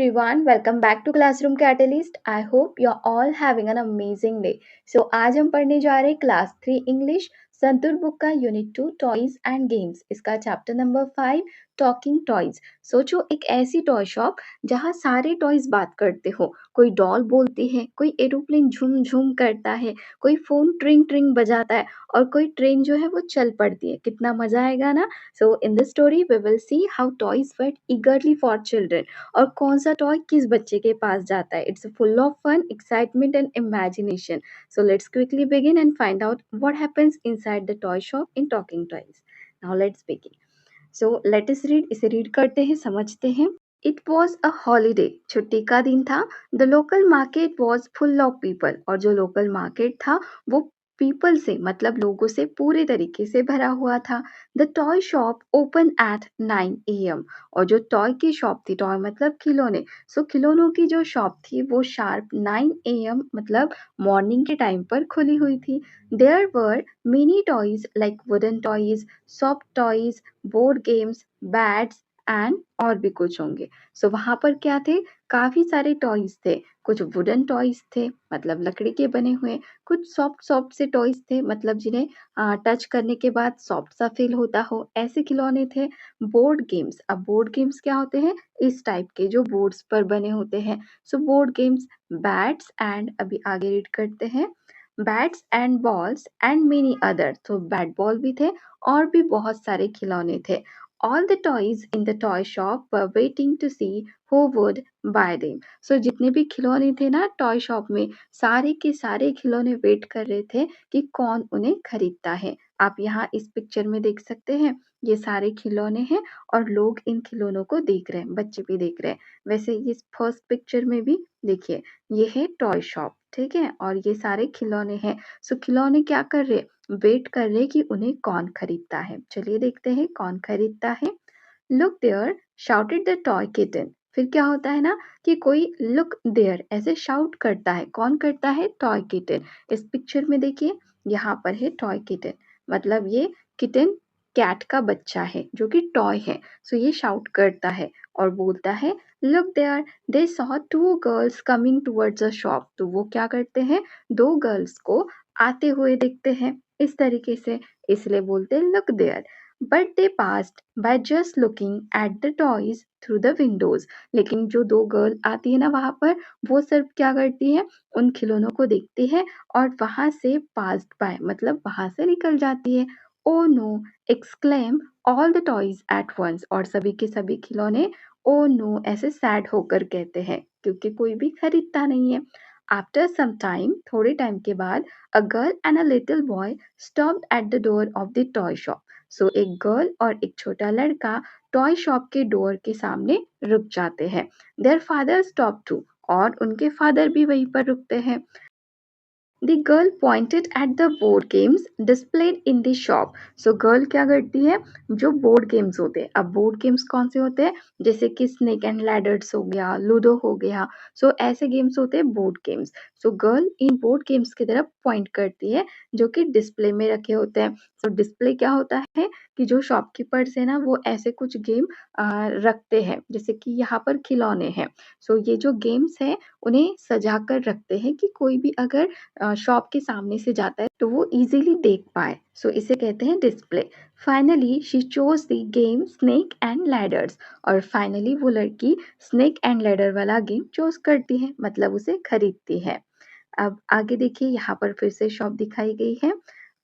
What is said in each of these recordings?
everyone, welcome back to Classroom Catalyst. I hope you're all having an amazing day. So आज हम पढ़ने जा रहे हैं क्लास 3 इंग्लिश संतुर बुक का यूनिट 2 टॉयज एंड गेम्स, इसका चैप्टर नंबर 5 टॉकिंग टॉयज। सोचो एक ऐसी टॉय शॉप जहाँ सारे टॉयज बात करते हो। कोई डॉल बोलती है, कोई एरोप्लेन झूम झूम करता है, कोई फोन ट्रिंग ट्रिंग बजाता है और कोई ट्रेन जो है वो चल पड़ती है। कितना मजा आएगा ना। So in this story we will see how toys wait eagerly for children और कौन सा टॉय किस बच्चे के पास जाता है। It's full of fun, excitement and imagination. So let's quickly begin and find out what happens inside the toy shop in talking toys. Now let's begin. So let us read, इसे read करते हैं, समझते हैं। It was a holiday, छुट्टी का दिन था। The local market was full of people, और जो लोकल मार्केट था वो पीपल से मतलब लोगों से पूरे तरीके से भरा हुआ था। The toy shop open at 9 AM, और जो टॉय की शॉप थी, टॉय मतलब खिलौने, सो खिलौनों की जो शॉप थी वो शार्प 9 AM मतलब मॉर्निंग के टाइम पर खुली हुई थी। There were many toys like wooden toys, soft toys, board games, bats and और भी कुछ होंगे। सो वहां पर क्या थे, काफी सारे टॉयज थे। कुछ वुडन टॉयज थे मतलब लकड़ी के बने हुए, कुछ सॉफ्ट सॉफ्ट से टॉयज थे मतलब जिन्हें टच करने के बाद सॉफ्ट सा फील होता हो, ऐसे खिलौने थे। बोर्ड गेम्स, अब बोर्ड गेम्स क्या होते हैं, इस टाइप के जो बोर्ड्स पर बने होते हैं। सो बोर्ड गेम्स, बैट्स एंड, अभी आगे रीड करते हैं, bats and balls and many other, तो बैट बॉल भी थे और भी बहुत सारे खिलौने थे। All the toys in the toy shop were waiting to see who would buy them. So जितने भी खिलौने थे ना टॉय शॉप में, सारे के सारे खिलौने वेट कर रहे थे कि कौन उन्हें खरीदता है। आप यहाँ इस पिक्चर में देख सकते हैं, ये सारे खिलौने हैं और लोग इन खिलौनों को देख रहे हैं, बच्चे भी देख रहे हैं। वैसे इस फर्स्ट पिक्चर में भी देखिए, ये है टॉय शॉप, ठीक है, और ये सारे खिलौने हैं। सो खिलौने क्या कर रहे, वेट कर रहे कि उन्हें कौन खरीदता है। चलिए देखते हैं कौन खरीदता है। Look there shouted the toy kitten, फिर क्या होता है ना कि कोई लुक देयर ऐसे शाउट करता है, कौन करता है, टॉय किटन। इस पिक्चर में देखिए, यहाँ पर है टॉय किटन, मतलब ये किटन कैट का बच्चा है जो कि टॉय है। सो ये शाउट करता है और बोलता है, look there they saw two girls coming towards a shop. तो वो क्या करते हैं, दो गर्ल्स को आते हुए देखते हैं इस तरीके से, इसलिए बोलते हैं look there. But they passed by just looking at the toys through the windows. लेकिन जो दो गर्ल आती है ना वहां पर, वो सिर्फ क्या करती है, उन खिलौनों को देखती है और वहां से पास्ड बाय मतलब वहां से निकल जाती है। Oh no, exclaim all the toys at once, और सभी के सभी खिलौने ओ नो ऐसे सैड होकर कहते हैं क्योंकि कोई भी खरीदता नहीं है। आफ्टर सम टाइम, थोड़े टाइम के बाद, a girl and a little boy stopped at the door of the toy shop. सो एक गर्ल और एक छोटा लड़का टॉय शॉप के डोर के सामने रुक जाते हैं। Their father stopped too, और उनके फादर भी वहीं पर रुकते हैं। The girl pointed at the board games displayed in the shop. So girl क्या करती है, जो बोर्ड गेम्स होते हैं, अब बोर्ड गेम्स कौन से होते हैं, जैसे कि स्नेक एंड लैडर्स हो गया, लूडो हो गया। सो ऐसे गेम्स होते हैं board games. So girl in board games की तरफ पॉइंट करती है जो कि डिस्प्ले में रखे होते हैं। सो डिस्प्ले क्या होता है कि जो शॉपकीपर्स है ना वो ऐसे कुछ गेम रखते हैं, जैसे कि यहाँ पर खिलौने हैं। सो ये जो गेम्स हैं उन्हें सजा कर रखते हैं कि कोई भी अगर शॉप के सामने से जाता है तो वो इजीली देख पाए। सो इसे कहते हैं display. Finally she chose the game snake and ladders, और फाइनली वो लड़की स्नेक एंड लैडर वाला गेम चूज करती है मतलब उसे खरीदती है। अब आगे देखिए, यहाँ पर फिर से शॉप दिखाई गई है।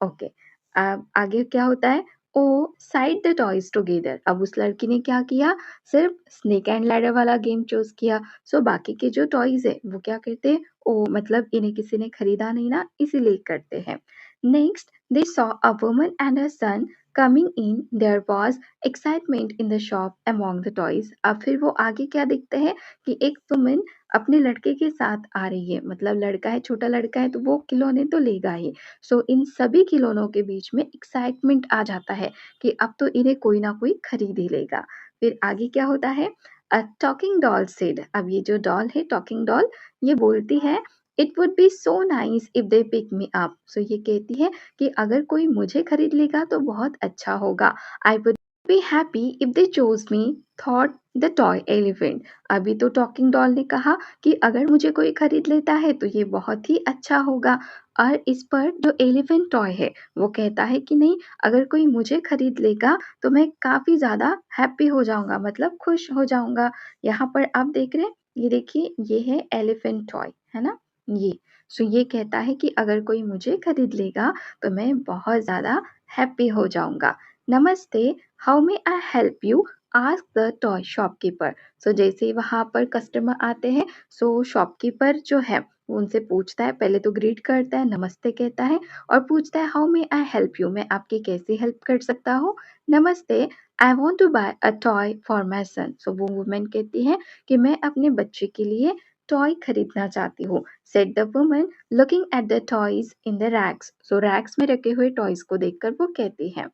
ओके, अब आगे क्या होता है, ओ साइड द टॉयज टुगेदर। अब उस लड़की ने क्या किया, सिर्फ स्नेक एंड लैडर वाला गेम चूज किया। सो बाकी के जो टॉयज है वो क्या करते हैं, ओ मतलब इन्हें किसी ने खरीदा नहीं ना, इसीलिए करते हैं। Next they saw a woman and a son coming in, there was excitement in the shop among the toys. अब फिर वो आगे क्या दिखते हैं कि एक वुमन अपने लड़के के साथ आ रही है, मतलब लड़का है, छोटा लड़का है तो वो खिलौने तो लेगा ही। सो इन सभी खिलौनों के बीच में एक्साइटमेंट आ जाता है कि अब तो इन्हें कोई ना कोई खरीद ही लेगा। फिर आगे क्या होता है, अ टॉकिंग डॉल सेड। अब ये जो डॉल है, टॉकिंग डॉल, ये बोलती है, it would be so nice if they pick me up. So ये कहती है कि अगर कोई मुझे खरीद लेगा तो बहुत अच्छा होगा। I would be happy if they chose me, thought the toy elephant. अभी तो टॉकिंग डॉल ने कहा कि अगर मुझे कोई खरीद लेता है तो ये बहुत ही अच्छा होगा, और इस पर जो एलिफेंट टॉय है वो कहता है कि नहीं, अगर कोई मुझे खरीद लेगा तो मैं काफ़ी ज़्यादा हैप्पी हो जाऊँगा, मतलब खुश हो जाऊँगा। यहाँ पर आप देख रहे हैं, ये देखिए ये है एलिफेंट टॉय, है ना? ये। सो ये कहता है कि अगर कोई मुझे खरीद लेगा तो मैं बहुत ज़्यादा हैप्पी हो जाऊँगा। नमस्ते, how may I help you? Ask the toy shopkeeper. So जैसे ही वहाँ पर कस्टमर आते हैं, सो शॉपकीपर जो है वो उनसे पूछता है, पहले तो ग्रीट करता है, नमस्ते कहता है और पूछता है how may I help you? मैं आपकी कैसे हेल्प कर सकता हूँ? नमस्ते, I want to buy a toy for my son. So वो वुमन कहती है कि मैं अपने बच्चे के लिए टॉय खरीदना चाहती हूँ। Said the woman looking at the toys in the racks. So racks में रखे हुए टॉयज को देखकर वो कहती है।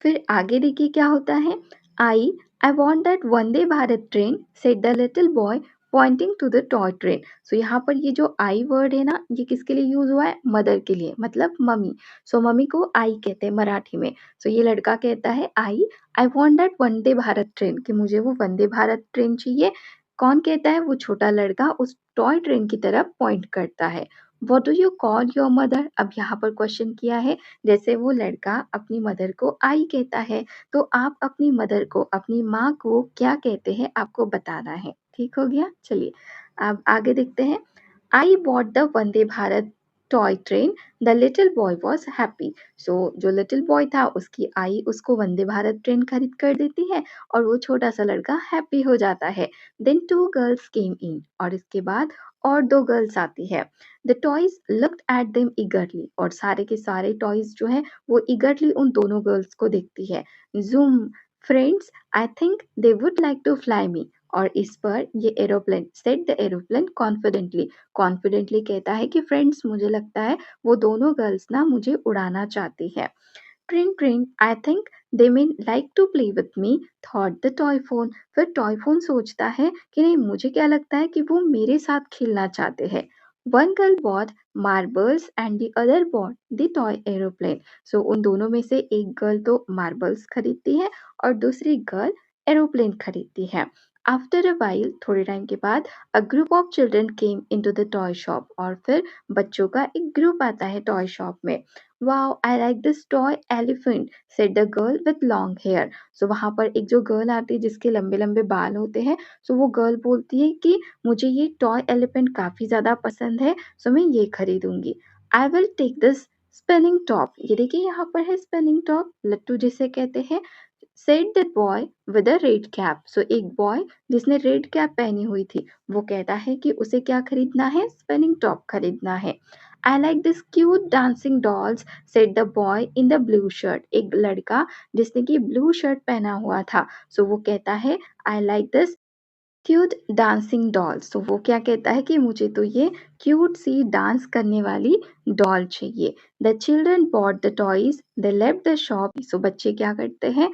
फिर आगे देखिए क्या होता है। I I want that Vande Bharat train, said the little boy pointing to the toy train. So यहाँ पर ये जो आई वर्ड है ना, ये किसके लिए यूज हुआ है? मदर के लिए, मतलब मम्मी। सो मम्मी को आई कहते हैं मराठी में। सो ये लड़का कहता है आई want that Vande Bharat train, कि मुझे वो वंदे भारत ट्रेन चाहिए। कौन कहता है? वो छोटा लड़का उस टॉय ट्रेन की तरफ पॉइंट करता है। What do you call your mother? अब यहाँ पर क्वेश्चन किया है, जैसे वो लड़का अपनी मदर को आई कहता है, तो आप अपनी मदर को, अपनी माँ को क्या कहते हैं, आपको बताना है। ठीक हो गया? चलिए अब आगे देखते हैं। I bought the Vande Bharat toy train, the little boy was happy. So जो लिटिल बॉय था उसकी आई उसको वंदे भारत ट्रेन खरीद कर देती है और वो छोटा सा लड़का हैप्पी हो जाता है। देन टू गर्ल्स केम इन, और इसके बाद और दो गर्ल्स आती है। The toys looked at them ईगरली, और सारे के सारे टॉयज जो है वो ईगरली उन दोनों गर्ल्स को देखती है। Zoom, friends, I think they would like to fly me. और इस पर ये aeroplane, said the aeroplane confidently, confidently कहता है कि फ्रेंड्स मुझे लगता है वो दोनों गर्ल्स ना मुझे उड़ाना चाहती है। ट्रिन ट्रिन, I think they may like to play with me, thought the toy phone. फिर टॉय फोन सोचता है कि नहीं, मुझे क्या लगता है कि वो मेरे साथ खेलना चाहते हैं। One girl bought marbles and the other bought the toy aeroplane. So उन दोनों में से एक गर्ल तो मार्बल्स खरीदती है और दूसरी गर्ल एरोप्लेन खरीदती है। आफ्टर अ वाइल, थोड़े टाइम के बाद, a group of children came into the toy shop, और फिर बच्चों का एक ग्रुप आता है टॉय शॉप में। Wow, I like this toy elephant, said the girl with long hair. So वहाँ पर एक जो गर्ल आती है जिसके लंबे लंबे बाल होते हैं, सो वो गर्ल बोलती है कि मुझे ये टॉय एलिफेंट काफ़ी ज़्यादा पसंद है, सो मैं ये खरीदूंगी। I will take this spinning top. ये देखिए यहाँ पर है स्पिनिंग टॉप, लट्टू जिसे कहते हैं। Said that boy with a red cap. So एक बॉय जिसने रेड कैप पहनी हुई थी वो कहता है कि उसे क्या खरीदना है? स्पिनिंग टॉप खरीदना है। आई like this cute dancing dolls, said the boy in the blue shirt. एक लड़का जिसने कि ब्लू शर्ट पहना हुआ था, सो वो कहता है आई like this cute dancing dolls. तो वो क्या कहता है कि मुझे तो ये क्यूट सी डांस करने वाली डॉल चाहिए। The children bought the toys, they left the shop. So बच्चे क्या करते हैं,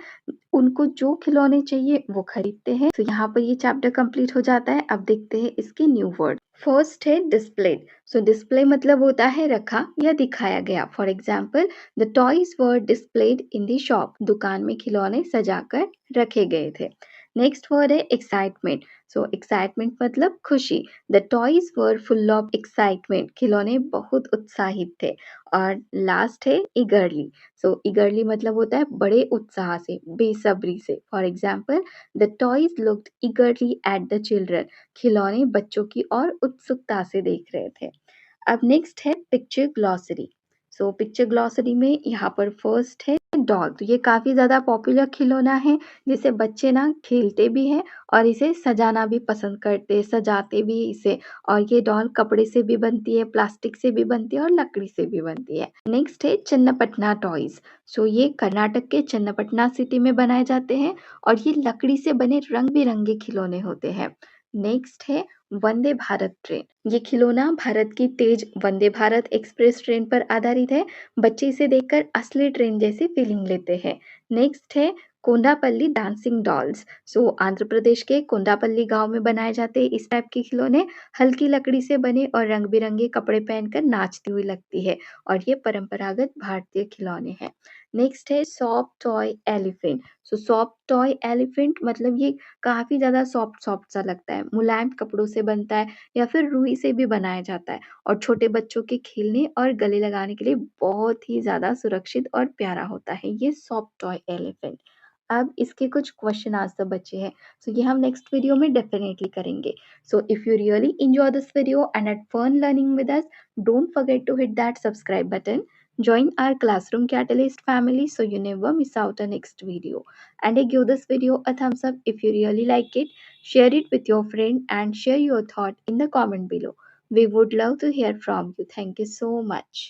उनको जो खिलौने चाहिए वो खरीदते हैं। तो यहाँ पर ये चैप्टर कंप्लीट हो जाता है। अब देखते हैं इसके न्यू वर्ड। फर्स्ट है डिस्प्लेड। सो डिस्प्ले मतलब होता है रखा या दिखाया गया। For example, the toys were displayed in the shop. दुकान में खिलौने सजाकर रखे गए थे। नेक्स्ट वर्ड है एक्साइटमेंट। सो एक्साइटमेंट मतलब खुशी। The toys were full of excitement. खिलौने बहुत उत्साहित थे। और लास्ट है ईगरली। सो ईगरली मतलब होता है बड़े उत्साह से, बेसब्री से। For example, the toys looked ईगरली at the children. खिलौने बच्चों की ओर उत्सुकता से देख रहे थे। अब नेक्स्ट है picture glossary. So picture glossary में यहाँ पर फर्स्ट है डॉल। तो ये काफ़ी ज़्यादा पॉपुलर खिलौना है जिसे बच्चे ना खेलते भी हैं और इसे सजाना भी पसंद करते, सजाते भी इसे। और ये डॉल कपड़े से भी बनती है, प्लास्टिक से भी बनती है और लकड़ी से भी बनती है। नेक्स्ट है चन्नपटना टॉयज। सो ये कर्नाटक के चन्नपटना सिटी में बनाए जाते हैं और ये लकड़ी से बने रंग बिरंगे खिलौने होते हैं। नेक्स्ट है वंदे भारत ट्रेन। ये खिलौना भारत की तेज वंदे भारत एक्सप्रेस ट्रेन पर आधारित है। बच्चे इसे देखकर असली ट्रेन जैसी फीलिंग लेते हैं। नेक्स्ट है कोंडापल्ली डांसिंग डॉल्स। सो आंध्र प्रदेश के कोंडापल्ली गांव में बनाए जाते इस टाइप के खिलौने हल्की लकड़ी से बने और रंग बिरंगे कपड़े पहनकर नाचती हुई लगती है और ये परंपरागत भारतीय खिलौने हैं। नेक्स्ट है soft toy elephant. So soft toy elephant मतलब ये काफ़ी ज़्यादा सॉफ्ट सॉफ्ट सा लगता है, मुलायम कपड़ों से बनता है या फिर रुई से भी बनाया जाता है और छोटे बच्चों के खेलने और गले लगाने के लिए बहुत ही ज़्यादा सुरक्षित और प्यारा होता है ये सॉफ्ट टॉय एलिफेंट। अब इसके कुछ क्वेश्चन आंसर बचे हैं, सो ये हम नेक्स्ट वीडियो में डेफिनेटली करेंगे। So if you really enjoy this video and had fun learning with us, don't forget to hit that subscribe button. Join our Classroom Catalyst family so you never miss out on next video. And give this video a thumbs up if you really like it. Share it with your friend and share your thought in the comment below. We would love to hear from you. Thank you so much.